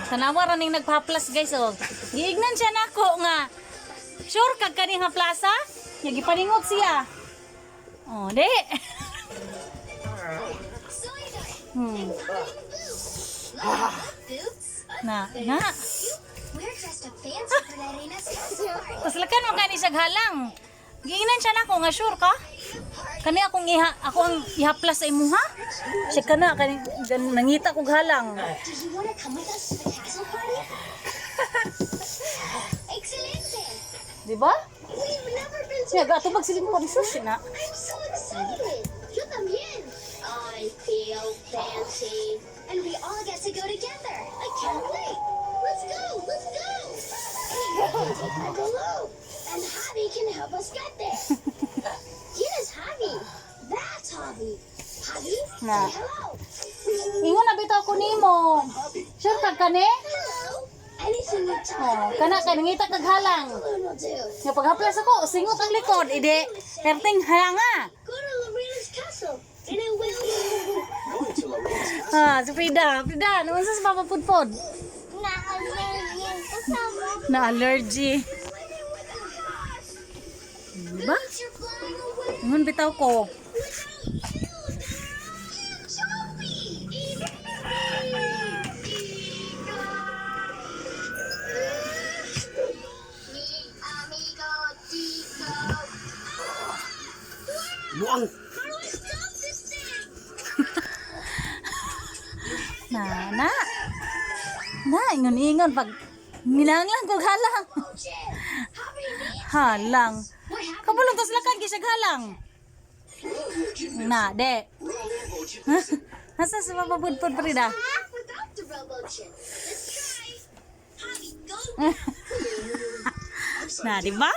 Tanawa raning nagpa-plus guys oh. Giignan siya nako nga. Sure kag kani nga plaza? Nya gipaningot siya. Oh, di. Na. Paslakan mo kani siya halang. Giingnan siya nako nga sure ka? Kani ako ang ihaplas sa imuha. Siya kana kani nangita kog halang. Di ba? Siya gato magsiling pa risus na. I'm so excited. Yo también. I feel fancy. And we all get to go together. I can't wait. Let's go. Let's go. We can take my balloon. And Javi can help us get there. Yes, Javi. That's Javi. Javi, Na. say hello. Ingon na bitaw ko nimo. Sure kag kani? Hello. Anything you tell Oh, kana kay nangita kag halang. balloon will do. Nga paghaplas ako, singot ang likod, ide. Herting halanga. Go to Lorena's castle. And I will. Si Frida, naman sa papapudpod. Na allergy. Diba? You're flying away. Ingon bitaw ko. Buang. Na, ingon pag minanglang kog halang. Halang. Kabulong tas lakan kisag halang. Na, de. Asa sa mapapudpod Frida? Without the robo chip. Let's try. Javi, go. Na, di ba?